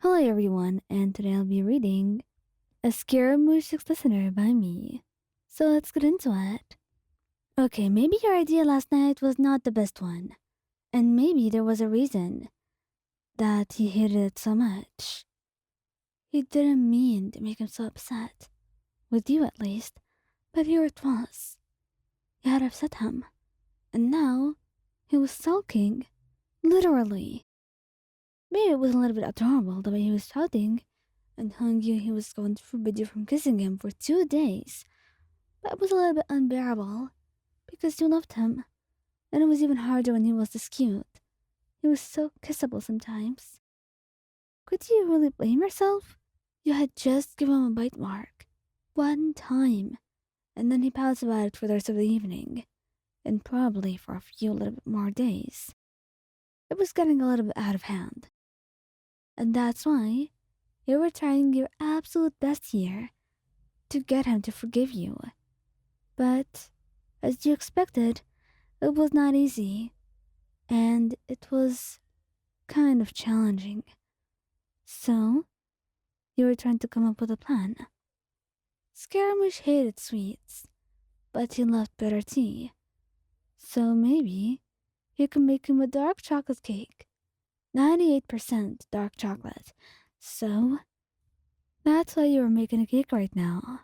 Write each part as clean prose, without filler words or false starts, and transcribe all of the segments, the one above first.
Hello everyone, and today I'll be reading A Scaramouche Listener by me. So let's get into it. Okay, maybe your idea last night was not the best one, and maybe there was a reason that he hated it so much. He didn't mean to make him so upset, with you at least, but here it was. You had upset him, and now he was sulking, literally. Maybe it was a little bit adorable the way he was shouting and telling you he was going to forbid you from kissing him for 2 days. But it was a little bit unbearable because you loved him, and it was even harder when he was this cute. He was so kissable sometimes. Could you really blame yourself? You had just given him a bite mark. One time. And then he pouts about it for the rest of the evening. And probably for a few little bit more days. It was getting a little bit out of hand. And that's why you were trying your absolute best here to get him to forgive you. But, as you expected, it was not easy, and it was kind of challenging. So, you were trying to come up with a plan. Scaramouche hated sweets, but he loved bitter tea. So maybe you can make him a dark chocolate cake. 98% dark chocolate. So, that's why you were making a cake right now,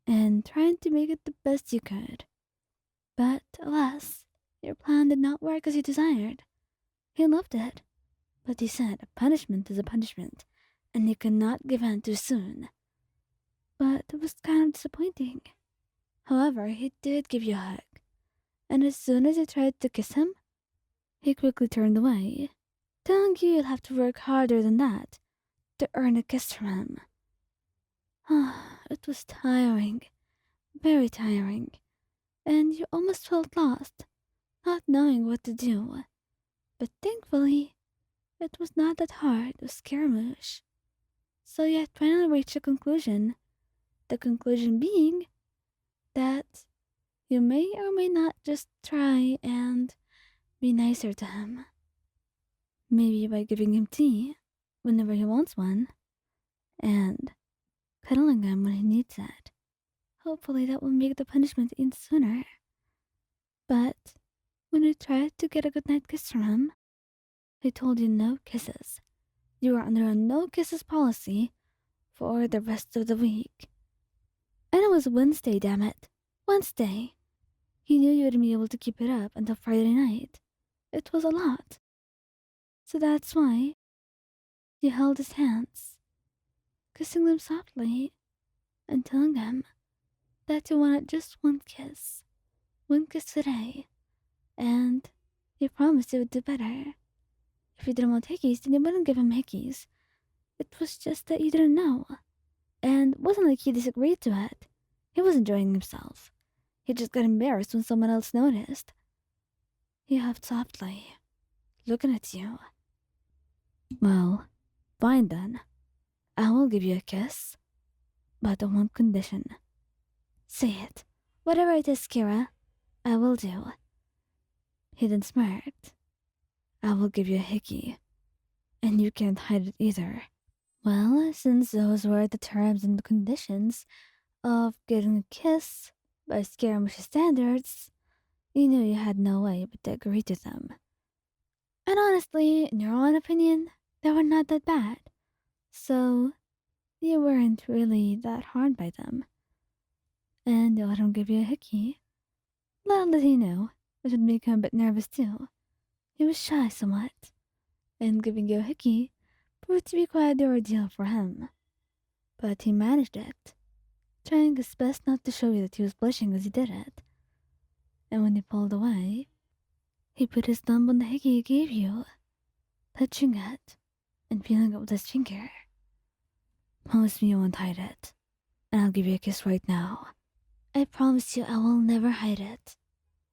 and trying to make it the best you could. But alas, your plan did not work as you desired. He loved it, but he said a punishment is a punishment, and he could not give in too soon. But it was kind of disappointing. However, he did give you a hug, and as soon as you tried to kiss him, he quickly turned away, telling you you'll have to work harder than that to earn a kiss from him. It was tiring, very tiring, and you almost felt lost, not knowing what to do. But thankfully, it was not that hard with Scaramouche. So you had finally reached a conclusion. The conclusion being that you may or may not just try and be nicer to him. Maybe by giving him tea whenever he wants one, and cuddling him when he needs it. Hopefully that will make the punishment end sooner. But when you tried to get a goodnight kiss from him, he told you no kisses. You were under a no kisses policy for the rest of the week. And it was Wednesday, damn it. Wednesday. He knew you wouldn't be able to keep it up until Friday night. It was a lot. So that's why you held his hands, kissing them softly, and telling him that you wanted just one kiss. One kiss today. And you promised you would do better. If you didn't want hickeys, then you wouldn't give him hickeys. It was just that you didn't know. And it wasn't like he disagreed to it. He was enjoying himself. He just got embarrassed when someone else noticed. He huffed softly, looking at you. Well, fine then. I will give you a kiss, but on one condition. Say it. Whatever it is, Kira, I will do. He then smirked. I will give you a hickey, and you can't hide it either. Well, since those were the terms and conditions of getting a kiss by Scaramouche standards, you knew you had no way but to agree to them. And honestly, in your own opinion, they were not that bad. So, you weren't really that harmed by them. And you let him give you a hickey. Little did he know, which would make him a bit nervous too. He was shy somewhat, and giving you a hickey proved to be quite the ordeal for him. But he managed it, trying his best not to show you that he was blushing as he did it. And when he pulled away, he put his thumb on the hickey he gave you, touching it and feeling it with his finger. Promise me you won't hide it, and I'll give you a kiss right now. I promise you I will never hide it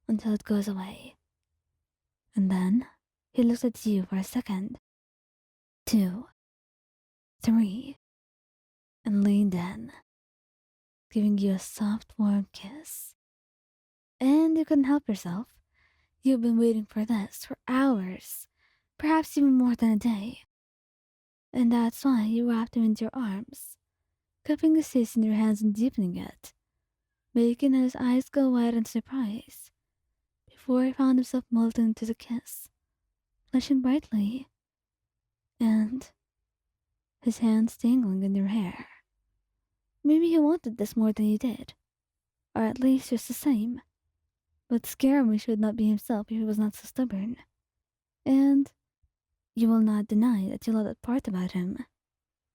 until it goes away. And then he looked at you for a second, 2, 3, and leaned in, giving you a soft, warm kiss. And you couldn't help yourself. You've been waiting for this for hours, perhaps even more than a day. And that's why you wrapped him into your arms, cupping his face in your hands and deepening it, making his eyes go wide in surprise, before he found himself melting into the kiss, blushing brightly, and his hands dangling in your hair. Maybe he wanted this more than you did, or at least just the same. But Scaramouche would not be himself if he was not so stubborn. And you will not deny that you loved that part about him.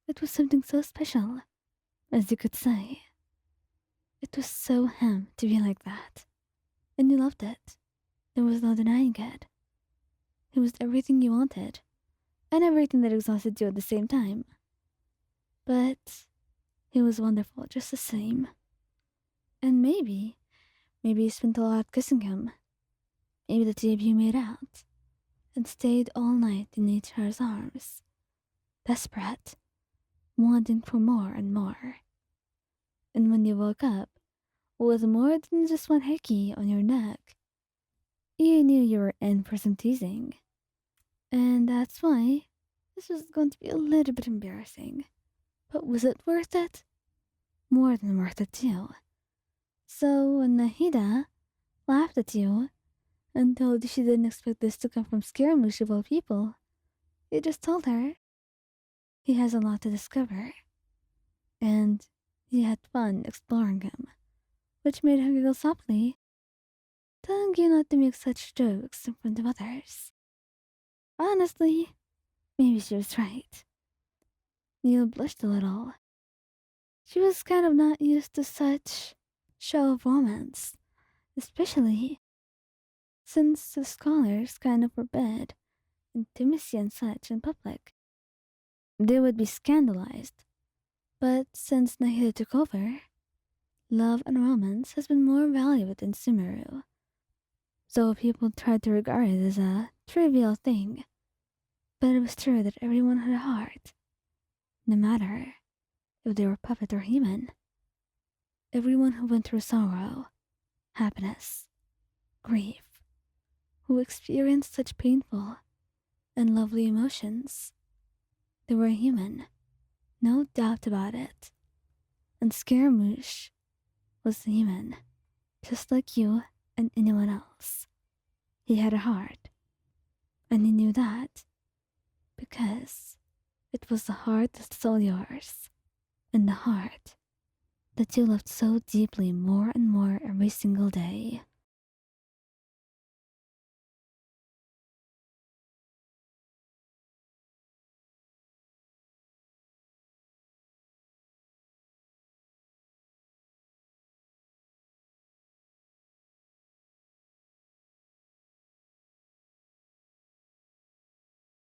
It was something so special, as you could say. It was so him to be like that. And you loved it. There was no denying it. It was everything you wanted, and everything that exhausted you at the same time. But he was wonderful just the same. And maybe you spent a lot kissing him. Maybe the two of you made out and stayed all night in each other's arms, desperate, wanting for more and more. And when you woke up with more than just one hickey on your neck, you knew you were in for some teasing. And that's why this was going to be a little bit embarrassing. But was it worth it? More than worth it, too. So when Nahida laughed at you and told you she didn't expect this to come from Scaramouche of all people, you just told her he has a lot to discover. And you had fun exploring him, which made her giggle softly, telling you not to make such jokes in front of others. Honestly, maybe she was right. Neil blushed a little. She was kind of not used to such show of romance, especially since the scholars kind of forbid intimacy and such in public. They would be scandalized. But since Nahida took over, love and romance has been more valued in Sumeru. So people tried to regard it as a trivial thing. But it was true that everyone had a heart, no matter if they were puppet or human. Everyone who went through sorrow, happiness, grief, who experienced such painful and lovely emotions, they were human, no doubt about it. And Scaramouche was human, just like you and anyone else. He had a heart, and he knew that because it was the heart that stole yours, and the heart that you loved so deeply more and more every single day.